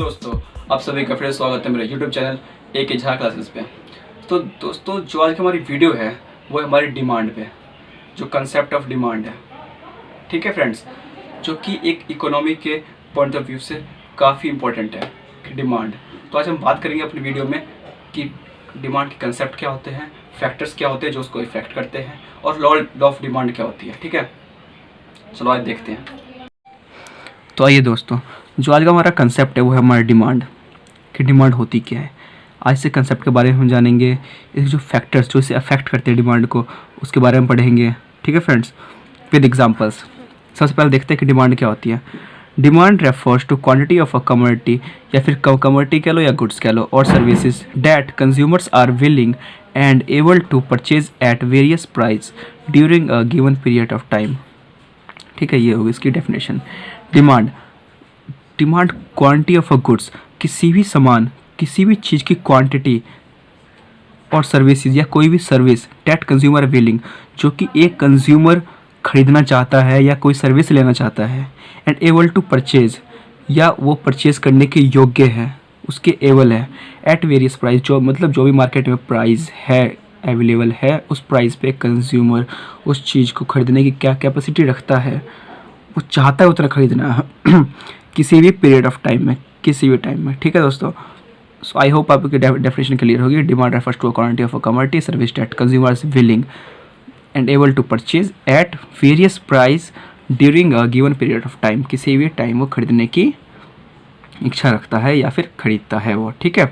दोस्तों, आप सभी का फिर स्वागत है मेरे YouTube चैनल एक झा क्लासेस पे। तो दोस्तों, जो आज की हमारी वीडियो है वो है हमारी डिमांड पे, जो कंसेप्ट ऑफ डिमांड है। ठीक है फ्रेंड्स, जो कि एक इकोनॉमी के पॉइंट ऑफ व्यू से काफ़ी इम्पोर्टेंट है डिमांड। तो आज हम बात करेंगे अपनी वीडियो में कि डिमांड के कंसेप्ट क्या होते हैं, फैक्टर्स क्या होते हैं जो उसको इफेक्ट करते हैं, और लॉ ऑफ डिमांड क्या होती है। ठीक है, चलो आज देखते हैं। तो आइए दोस्तों, जो आज का हमारा कंसेप्ट है वो है हमारी डिमांड कि डिमांड होती क्या है। आज से कंसेप्ट के बारे में हम जानेंगे, इस जो फैक्टर्स जो इसे अफेक्ट करते हैं डिमांड को, उसके बारे में पढ़ेंगे। ठीक है फ्रेंड्स, विद एग्जांपल्स। सबसे पहले देखते हैं कि डिमांड क्या होती है। Demand refers to quantity of a commodity, या फिर कमोडिटी कह लो या गुड्स कह लो, और services that consumers are willing and able to purchase at various price during a given period of time. ठीक है, ये होगी इसकी definition. Demand quantity of a goods, किसी भी सामान, किसी भी चीज़ की क्वांटिटी, और सर्विसेज या कोई भी सर्विस दैट कंज्यूमर विलिंग, जो कि एक कंज्यूमर खरीदना चाहता है या कोई सर्विस लेना चाहता है, एंड एबल टू परचेज, या वो परचेज करने के योग्य है, उसके एबल है, एट वेरियस प्राइस, जो मतलब जो भी मार्केट में प्राइस है अवेलेबल है, उस प्राइस पे कंज्यूमर उस चीज़ को खरीदने की क्या कैपेसिटी रखता है, वो चाहता है उतना खरीदना किसी भी पीरियड ऑफ टाइम में, किसी भी टाइम में। ठीक है दोस्तों, सो आई होप आपकी डेफिनेशन क्लियर होगी। Demand refers to a quantity of a commodity service that consumers willing and able to purchase at various price during a given period of time, किसी भी time वो खरीदने की इच्छा रखता है या फिर खरीदता है वो। ठीक है,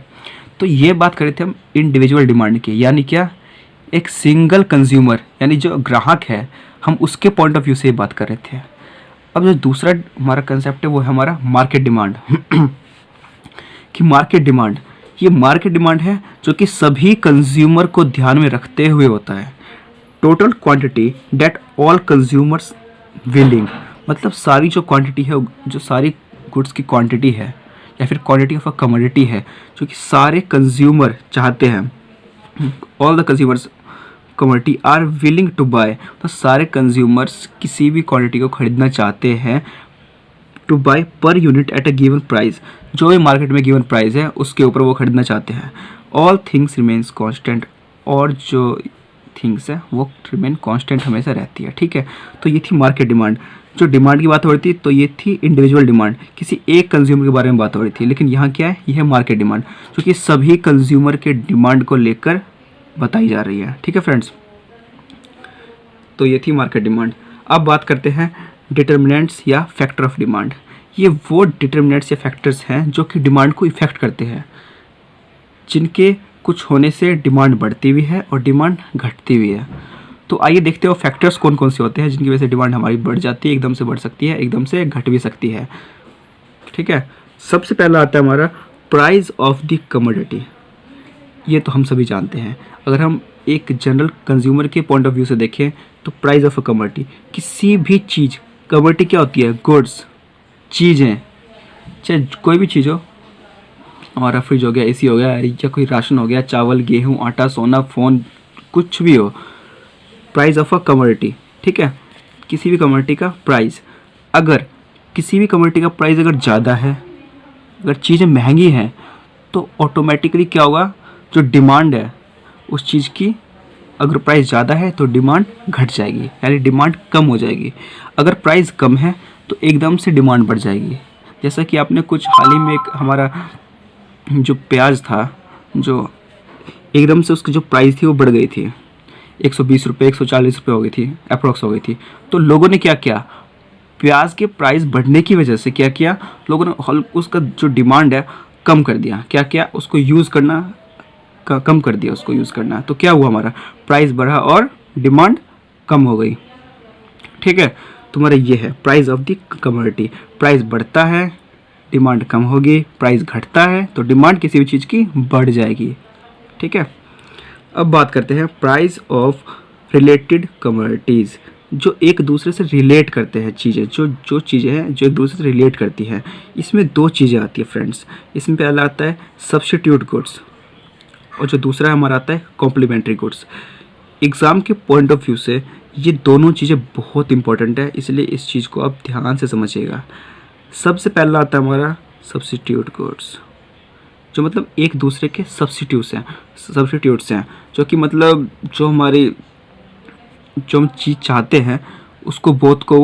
तो ये बात कर रहे थे हम इंडिविजुअल डिमांड की, यानी क्या, एक सिंगल कंज्यूमर यानी जो ग्राहक है, हम उसके पॉइंट ऑफ व्यू से बात कर रहे थे। अब जो दूसरा हमारा कंसेप्ट है वो है हमारा मार्केट डिमांड कि मार्केट डिमांड, ये मार्केट डिमांड है जो कि सभी कंज्यूमर को ध्यान में रखते हुए होता है। Total quantity that all consumers willing, मतलब सारी जो क्वांटिटी है, जो सारी गुड्स की क्वांटिटी है या फिर क्वांटिटी ऑफ अ कमोडिटी है जो कि सारे कंज्यूमर चाहते हैं, all the consumers commodity are willing to buy, तो सारे कंज्यूमर्स किसी भी क्वांटिटी को खरीदना चाहते हैं, to buy per unit at a given price, जो भी मार्केट में गिवन प्राइस है उसके ऊपर वो खरीदना चाहते हैं। ऑल थिंग्स रिमेन्स कांस्टेंट, और जो थिंग्स है वो रिमेन कांस्टेंट हमेशा रहती है। ठीक है, तो ये थी मार्केट डिमांड। जो डिमांड की बात हो रही थी तो ये थी इंडिविजुअल डिमांड, किसी एक कंज्यूमर के बारे में बात हो रही थी, लेकिन यहाँ क्या है, यह है मार्केट डिमांड जो कि सभी कंज्यूमर के डिमांड को लेकर बताई जा रही है। ठीक है फ्रेंड्स, तो ये थी मार्केट डिमांड। अब बात करते हैं डिटर्मिनेंट्स या फैक्टर ऑफ डिमांड। ये वो डिटर्मिनेंट्स या फैक्टर्स हैं जो कि डिमांड को इफेक्ट करते हैं, जिनके कुछ होने से डिमांड बढ़ती भी है और डिमांड घटती भी है। तो आइए देखते हो फैक्टर्स कौन कौन से होते हैं जिनकी वजह से डिमांड हमारी बढ़ जाती है, एकदम से बढ़ सकती है, एकदम से घट भी सकती है। ठीक है, सबसे पहला आता है हमारा प्राइस ऑफ द कमोडिटी। ये तो हम सभी जानते हैं, अगर हम एक जनरल कंज्यूमर के पॉइंट ऑफ व्यू से देखें तो प्राइस ऑफ अ कमोडिटी, किसी भी चीज़, कमोडिटी क्या होती है, गुड्स, चीज़ें, चाहे कोई भी चीज़ हो, हमारा फ्रिज हो गया, एसी हो गया, या कोई राशन हो गया, चावल, गेहूँ, आटा, सोना, फ़ोन, कुछ भी हो, प्राइस ऑफ अ कमोडिटी। ठीक है, किसी भी कमोडिटी का प्राइस, अगर किसी भी कमोडिटी का प्राइस अगर ज़्यादा है, अगर चीज़ें महंगी हैं, तो ऑटोमेटिकली क्या होगा, जो डिमांड है उस चीज़ की, अगर प्राइस ज़्यादा है तो डिमांड घट जाएगी, यानी डिमांड कम हो जाएगी। अगर प्राइस कम है तो एकदम से डिमांड बढ़ जाएगी। जैसा कि आपने कुछ हाल ही में एक हमारा जो प्याज था, जो एकदम से उसकी जो प्राइस थी वो बढ़ गई थी, 120 रुपये, 140 रुपये हो गई थी, अप्रोक्स हो गई थी। तो लोगों ने क्या किया, प्याज के प्राइस बढ़ने की वजह से क्या किया, लोगों ने उसका जो डिमांड है कम कर दिया। क्या किया, उसको यूज़ करना कम कर दिया, उसको यूज़ करना। तो क्या हुआ, हमारा प्राइस बढ़ा और डिमांड कम हो गई। ठीक है, तुम्हारा ये है price of the commodity. Price बढ़ता है, डिमांड कम होगी, प्राइस घटता है तो डिमांड किसी भी चीज़ की बढ़ जाएगी। ठीक है, अब बात करते हैं प्राइस ऑफ रिलेटेड कमोडिटीज़, जो एक दूसरे से रिलेट करते हैं चीज़ें, जो चीज़ें हैं जो एक दूसरे से रिलेट करती हैं। इसमें दो चीज़ें आती है फ्रेंड्स, इसमें पहला आता है सब्स्टिट्यूट गुड्स, और जो दूसरा हमारा आता है कॉम्प्लीमेंट्री गुड्स। एग्ज़ाम के पॉइंट ऑफ व्यू से ये दोनों चीज़ें बहुत इंपॉर्टेंट है, इसलिए इस चीज़ को आप ध्यान से समझिएगा। सबसे पहला आता है हमारा सब्स्टिट्यूट गुड्स, जो मतलब एक दूसरे के सब्स्टिट्यूट्स हैं, जो कि मतलब जो हम चीज़ चाहते हैं उसको बोथ को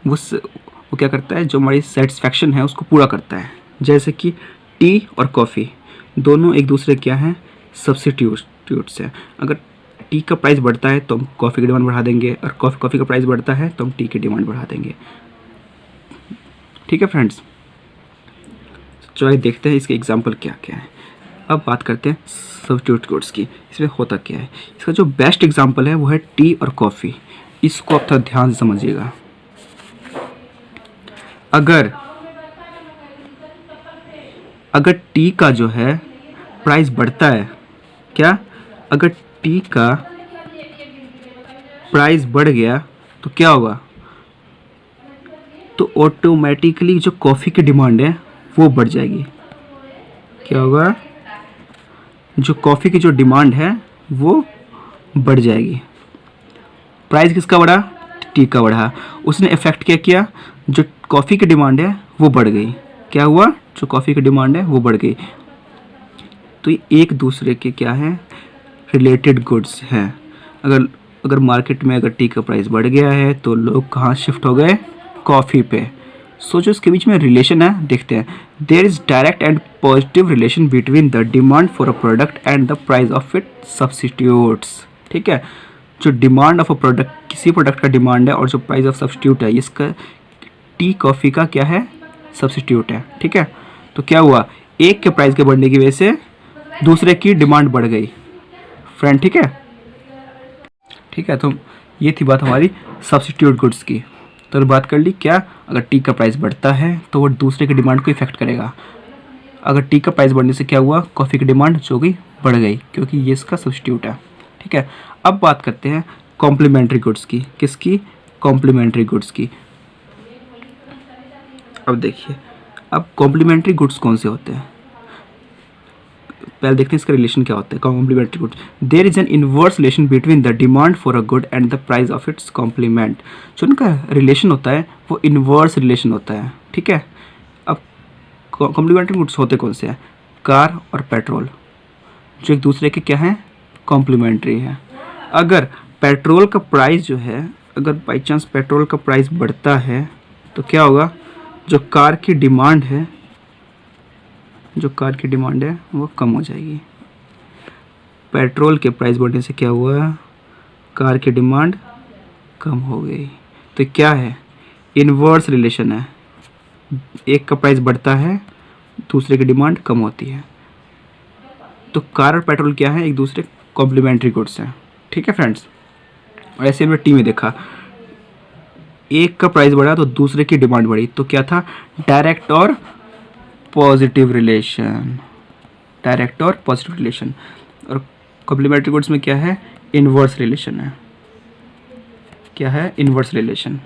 वो क्या करता है, जो हमारी सेटिस्फैक्शन है उसको पूरा करता है। जैसे कि टी और कॉफ़ी दोनों एक दूसरे क्या हैं, सब्स्टिट्यूट्स हैं। अगर टी का प्राइस बढ़ता है तो हम कॉफ़ी की डिमांड बढ़ा देंगे, और कॉफ़ी का प्राइस बढ़ता है तो हम टी की डिमांड बढ़ा देंगे। ठीक है फ्रेंड्स, चलिए देखते हैं इसके एग्जांपल क्या क्या है। अब बात करते हैं सब्स्टिट्यूट गुड्स की, इसमें होता क्या है। इसका जो बेस्ट एग्जांपल है वो है टी और कॉफ़ी। इसको आप थोड़ा ध्यान से समझिएगा। अगर टी का जो है प्राइस बढ़ता है, क्या, अगर टी का प्राइस बढ़ गया तो क्या होगा, तो ऑटोमेटिकली जो कॉफ़ी की डिमांड है वो बढ़ जाएगी। क्या होगा, जो कॉफ़ी की जो डिमांड है वो बढ़ जाएगी। प्राइस किसका बढ़ा, टी का बढ़ा, उसने इफेक्ट क्या किया, जो कॉफ़ी की डिमांड है वो बढ़ गई। क्या हुआ, जो कॉफ़ी की डिमांड है वो बढ़ गई। तो ये एक दूसरे के क्या है, रिलेटेड गुड्स हैं। अगर मार्केट में अगर टी का प्राइस बढ़ गया है तो लोग कहाँ शिफ्ट हो गए, कॉफ़ी पे। सो जो इसके बीच में रिलेशन है देखते हैं। There is direct and positive relation between the demand for a product and the price of it substitutes. ठीक है, जो डिमांड ऑफ अ प्रोडक्ट, किसी प्रोडक्ट का डिमांड है, और जो प्राइस ऑफ सब्स्टिट्यूट है, इसका टी कॉफ़ी का क्या है, सब्स्टिट्यूट है। ठीक है, तो क्या हुआ, एक के प्राइस के बढ़ने की वजह से दूसरे की डिमांड बढ़ गई फ्रेंड। ठीक है, तो ये थी बात हमारी सब्स्टिट्यूट गुड्स की। तो बात कर ली क्या, अगर टी का प्राइस बढ़ता है तो वो दूसरे की डिमांड को इफेक्ट करेगा। अगर टी का प्राइस बढ़ने से क्या हुआ, कॉफ़ी की डिमांड जो गई बढ़ गई, क्योंकि ये इसका सब्स्टिट्यूट है। ठीक है, अब बात करते हैं कॉम्प्लीमेंट्री गुड्स की। किसकी, कॉम्प्लीमेंट्री गुड्स की। अब देखिए, अब कॉम्प्लीमेंट्री गुड्स कौन से होते हैं, पहले देखते हैं इसका रिलेशन क्या होता है। Complementary goods, there is an inverse relation between the demand for a good and the price of its complement. जो उनका रिलेशन होता है वो इनवर्स रिलेशन होता है। ठीक है, अब कॉम्प्लीमेंट्री गुड्स होते कौन से हैं, कार और पेट्रोल, जो एक दूसरे के क्या हैं, कॉम्प्लीमेंट्री हैं। अगर पेट्रोल का प्राइस जो है, अगर बाई चांस पेट्रोल का प्राइस बढ़ता है तो क्या होगा, जो कार की डिमांड है वो कम हो जाएगी। पेट्रोल के प्राइस बढ़ने से क्या हुआ, कार की डिमांड कम हो गई। तो क्या है, इनवर्स रिलेशन है, एक का प्राइस बढ़ता है दूसरे की डिमांड कम होती है। तो कार और पेट्रोल क्या है, एक दूसरे कॉम्प्लीमेंट्री गुड्स हैं। ठीक है फ्रेंड्स, और ऐसे हमने टी में देखा, एक का प्राइस बढ़ा तो दूसरे की डिमांड बढ़ी, तो क्या था, डायरेक्ट और पॉजिटिव रिलेशन। और कॉम्प्लीमेंट्री गुड्स में क्या है, इनवर्स रिलेशन है। क्या है, इनवर्स रिलेशन।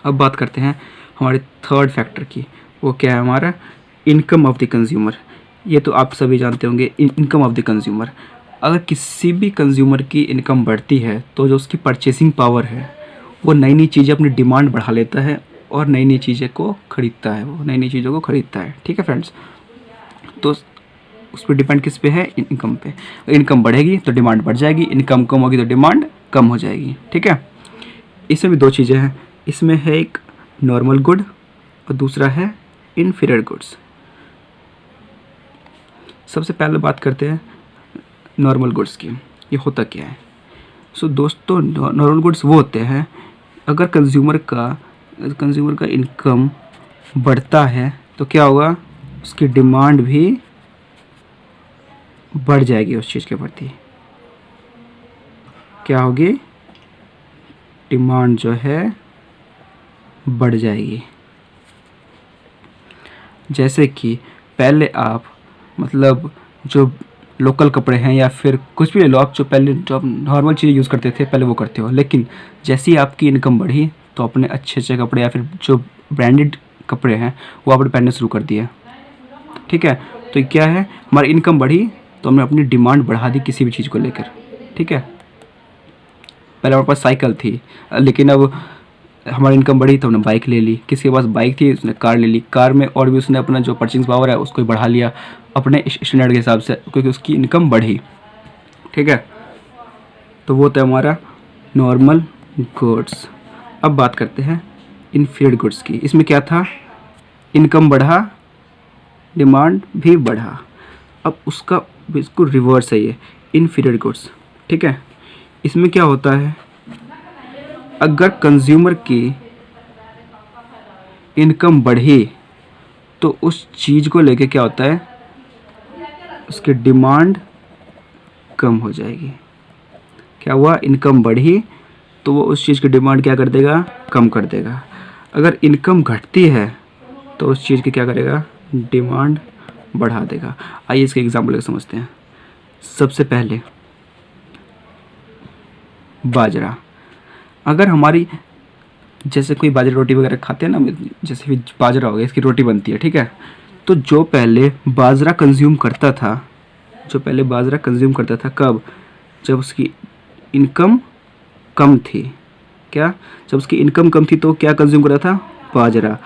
अब बात करते हैं हमारे थर्ड फैक्टर की, वो क्या है हमारा, इनकम ऑफ द कंज्यूमर। ये तो आप सभी जानते होंगे, इनकम ऑफ द कंज्यूमर। अगर किसी भी कंज्यूमर की इनकम बढ़ती है तो जो उसकी परचेसिंग पावर है वो नई नई चीज़ें अपनी डिमांड बढ़ा लेता है और नई नई चीज़ों को ख़रीदता है। ठीक है फ्रेंड्स, तो उस पर डिपेंड किस पे है, इनकम पे। इनकम बढ़ेगी तो डिमांड बढ़ जाएगी, इनकम कम होगी तो डिमांड कम हो जाएगी। ठीक है, इसमें भी दो चीज़ें हैं, इसमें है एक नॉर्मल गुड और दूसरा है इन्फीरियर गुड्स। सबसे पहले बात करते हैं नॉर्मल गुड्स की, ये होता क्या है। सो दोस्तों, नॉर्मल गुड्स वो होते हैं, अगर कंज्यूमर का इनकम बढ़ता है तो क्या होगा, उसकी डिमांड भी बढ़ जाएगी उस चीज़ के प्रति। क्या होगी, डिमांड जो है बढ़ जाएगी। जैसे कि पहले आप मतलब जो लोकल कपड़े हैं या फिर कुछ भी ले लो आप, जो आप नॉर्मल चीज़ें यूज़ करते थे पहले वो करते हो, लेकिन जैसे ही आपकी इनकम बढ़ी तो अपने अच्छे कपड़े या फिर जो ब्रांडेड कपड़े हैं वो आपने पहनने शुरू कर दिए। ठीक है, तो क्या है, हमारी इनकम बढ़ी तो हमने अपनी डिमांड बढ़ा दी किसी भी चीज़ को लेकर। ठीक है, पहले हमारे पास साइकिल थी, लेकिन अब हमारी इनकम बढ़ी तो हमने बाइक ले ली, किसी के पास बाइक थी उसने कार ले ली, कार में और भी उसने अपना जो परचेसिंग पावर है उसको बढ़ा लिया अपने स्टैंडर्ड के हिसाब से, क्योंकि उसकी इनकम बढ़ी। ठीक है, तो वो था हमारा नॉर्मल गुड्स। अब बात करते हैं इन्फीरियर गुड्स की। इसमें क्या था, इनकम बढ़ा, डिमांड भी बढ़ा। अब उसका बिल्कुल रिवर्स है ये इन्फीरियर गुड्स। ठीक है, इसमें क्या होता है, अगर कंज्यूमर की इनकम बढ़ी तो उस चीज़ को लेके क्या होता है, उसकी डिमांड कम हो जाएगी। क्या हुआ, इनकम बढ़ी तो वो उस चीज़ की डिमांड क्या कर देगा, कम कर देगा। अगर इनकम घटती है तो उस चीज़ की क्या करेगा, डिमांड बढ़ा देगा। आइए इसके एग्जाम्पल को समझते हैं। सबसे पहले बाजरा। अगर हमारी जैसे कोई बाजरा रोटी वगैरह खाते हैं ना, जैसे भी बाजरा हो गया इसकी रोटी बनती है। ठीक है, तो जो पहले बाजरा कंज्यूम करता था, कब, जब उसकी इनकम कम थी। क्या, जब उसकी इनकम कम थी तो क्या कंज्यूम कर रहा था, बाजरा।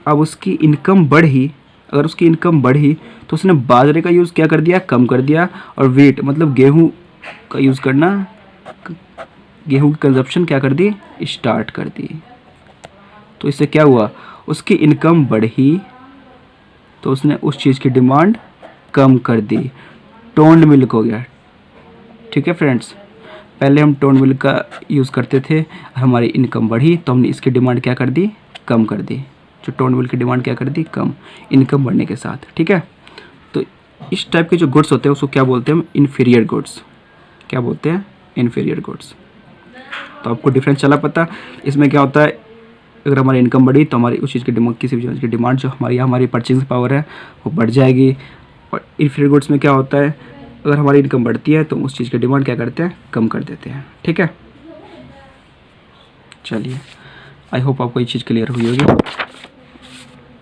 अब उसकी इनकम बढ़ी, अगर उसकी इनकम बढ़ी तो उसने बाजरे का यूज़ क्या कर दिया, कम कर दिया, और वेट मतलब गेहूं का यूज़ करना, गेहूं की कंजप्शन क्या कर दी, स्टार्ट कर दी। तो इससे क्या हुआ, उसकी इनकम बढ़ी तो उसने उस चीज़ की डिमांड कम कर दी। टोन्ड मिल्क हो गया। ठीक है फ्रेंड्स, पहले हम टोन्ड मिल्क का यूज़ करते थे, हमारी इनकम बढ़ी तो हमने इसकी डिमांड क्या कर दी, कम कर दी। जो टोन्ड मिल्क की डिमांड क्या कर दी, कम, इनकम बढ़ने के साथ। ठीक है, तो इस टाइप के जो गुड्स होते हैं उसको क्या बोलते हैं हम, इन्फीरियर गुड्स। क्या बोलते हैं, इन्फीरियर गुड्स। तो आपको डिफरेंस चला पता। इसमें क्या होता है, अगर हमारी इनकम बढ़ी तो हमारी उस चीज़ की डिमांड, किसी भी चीज़ की डिमांड जो हमारी परचेजिंग पावर है वो बढ़ जाएगी। और इन्फीरियर गुड्स में क्या होता है, अगर हमारी इनकम बढ़ती है तो उस चीज़ की डिमांड क्या करते हैं, कम कर देते हैं। ठीक है, चलिए, आई होप आपको ये चीज़ क्लियर हुई होगी।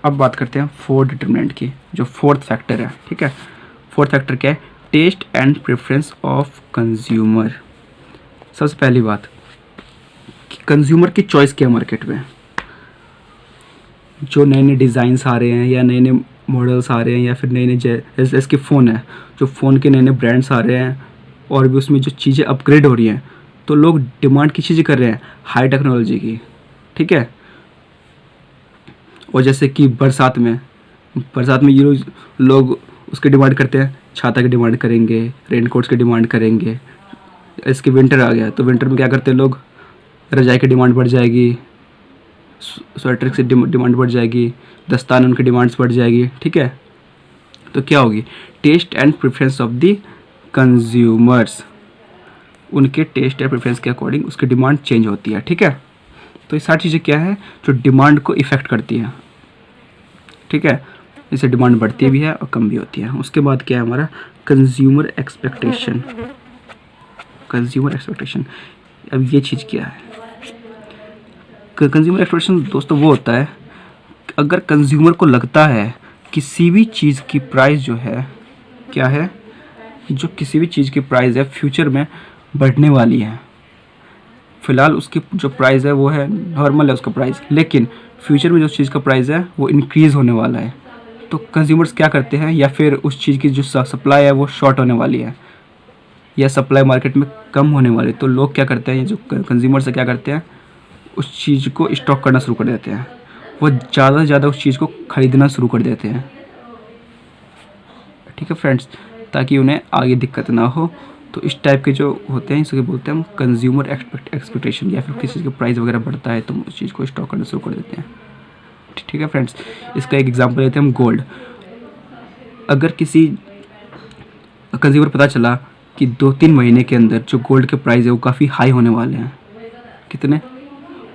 अब बात करते हैं फोर्थ डिटरमिनेंट की, जो फोर्थ फैक्टर है। ठीक है, फोर्थ फैक्टर क्या है, taste and preference of consumer. सबसे पहली बात कि कंज्यूमर की चॉइस क्या है मार्केट में। जो नए नए डिज़ाइंस आ रहे हैं या नए नए मॉडल्स आ रहे हैं या फिर नए नए जैसे इसके फ़ोन है, जो फ़ोन के नए नए ब्रांड्स आ रहे हैं और भी उसमें जो चीज़ें अपग्रेड हो रही हैं, तो लोग डिमांड की चीज़ें कर रहे हैं हाई टेक्नोलॉजी की। ठीक है, और जैसे कि बरसात में ये लोग उसकी डिमांड करते हैं, छाता की डिमांड करेंगे, रेनकोट्स की डिमांड करेंगे। इसके विंटर आ गया तो विंटर में क्या करते हैं लोग, रजाई की डिमांड बढ़ जाएगी, स्वेटर की डिमांड बढ़ जाएगी, दस्तान उनकी डिमांड्स बढ़ जाएगी। ठीक है, तो क्या होगी, taste and preference of the consumers, उनके टेस्ट एंड प्रेफरेंस के अकॉर्डिंग उसकी डिमांड चेंज होती है। ठीक है, तो ये सारी चीज़ें क्या है जो डिमांड को इफ़ेक्ट करती हैं। ठीक है, इससे डिमांड बढ़ती भी है और कम भी होती है। उसके बाद क्या है हमारा, कंज्यूमर एक्सपेक्टेशन। अब ये चीज़ क्या है, कंज्यूमर एक्सपेक्टेशन दोस्तों वो होता है अगर कंज्यूमर को लगता है किसी भी चीज़ की प्राइस जो है, क्या है, जो किसी भी चीज़ की प्राइस है फ्यूचर में बढ़ने वाली है। फ़िलहाल उसकी जो प्राइस है वो है नॉर्मल है उसका प्राइस, लेकिन फ्यूचर में जो चीज़ का प्राइस है वो इंक्रीज़ होने वाला है। तो कंज्यूमर्स क्या करते हैं, या फिर उस चीज़ की जो सप्लाई है वो शॉर्ट होने वाली है या सप्लाई मार्केट में कम होने वाली, तो लोग क्या करते हैं, ये जो कंज्यूमर्स क्या करते हैं, उस चीज़ को स्टॉक करना शुरू कर देते हैं। वो ज़्यादा से ज़्यादा उस चीज़ को ख़रीदना शुरू कर देते हैं। ठीक है फ्रेंड्स, ताकि उन्हें आगे दिक्कत ना हो। तो इस टाइप के जो होते हैं इसको बोलते हैं हम कंज्यूमर एक्सपेक्टेशन, या फिर किसी चीज़ का प्राइस वगैरह बढ़ता है तो उस चीज़ को स्टॉक करना शुरू कर देते हैं। ठीक है फ्रेंड्स, इसका एक एग्जांपल लेते हैं हम, गोल्ड। अगर किसी कंज्यूमर पता चला कि 2-3 महीने के अंदर जो गोल्ड के प्राइस है वो काफ़ी हाई होने वाले हैं, कितने,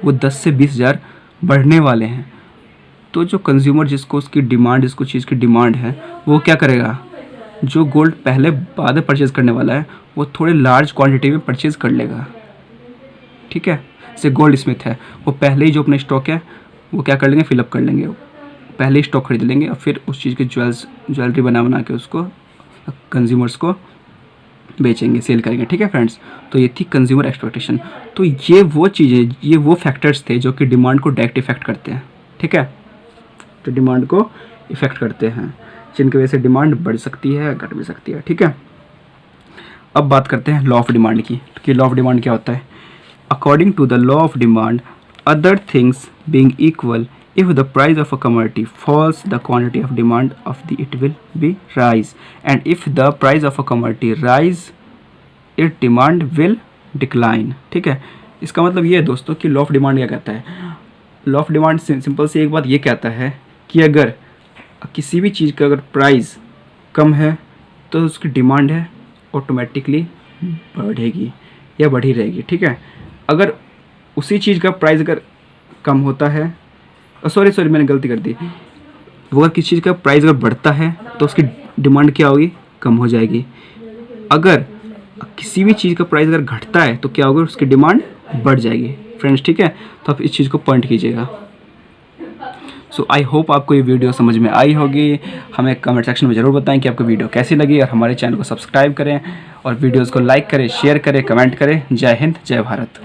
वो 10 से 20 हज़ार बढ़ने वाले हैं, तो जो कंज्यूमर जिसको उसकी डिमांड, जिसको चीज़ की डिमांड है, वो क्या करेगा, जो गोल्ड पहले बाद में परचेज़ करने वाला है वो थोड़े लार्ज क्वांटिटी में परचेज़ कर लेगा। ठीक है, जैसे गोल्ड स्मिथ है, वो पहले ही जो अपना स्टॉक है वो क्या कर लेंगे, फिलअप कर लेंगे, पहले ही स्टॉक खरीद लेंगे और फिर उस चीज़ की ज्वेलरी बना के उसको कंज्यूमर्स को बेचेंगे, सेल करेंगे। ठीक है फ्रेंड्स, तो ये थी कंज्यूमर एक्सपेक्टेशन। तो ये वो चीज़ें, ये वो फैक्टर्स थे जो कि डिमांड को डायरेक्ट इफेक्ट करते हैं। ठीक है, तो डिमांड को इफेक्ट करते हैं, जिनकी वजह से डिमांड बढ़ सकती है, घट भी सकती है। ठीक है, अब बात करते हैं लॉ ऑफ डिमांड की, कि लॉ ऑफ डिमांड क्या होता है। According to the law of demand, other things being equal, if the price of a commodity falls, the quantity of demand of the it will be rise, and if the price of a commodity rise, its demand will decline। ठीक है, इसका मतलब ये है दोस्तों कि law of demand क्या कहता है। लॉ ऑफ डिमांड सिंपल सी एक बात ये कहता है कि अगर किसी भी चीज़ का अगर प्राइस कम है तो उसकी डिमांड है ऑटोमेटिकली बढ़ेगी या बढ़ी रहेगी। ठीक है, अगर उसी चीज़ का प्राइस अगर कम होता है, सॉरी मैंने गलती कर दी, वो अगर किसी चीज़ का प्राइस अगर बढ़ता है तो उसकी डिमांड क्या होगी, कम हो जाएगी। अगर किसी भी चीज़ का प्राइस अगर घटता है तो क्या होगा, उसकी डिमांड बढ़ जाएगी फ्रेंड्स। ठीक है, तो आप इस चीज़ को पॉइंट कीजिएगा। सो आई होप आपको ये वीडियो समझ में आई होगी। हमें कमेंट सेक्शन में ज़रूर बताएं कि आपको वीडियो कैसी लगी, और हमारे चैनल को सब्सक्राइब करें और वीडियोज़ को लाइक करें, शेयर करें, कमेंट करें। जय हिंद, जय भारत।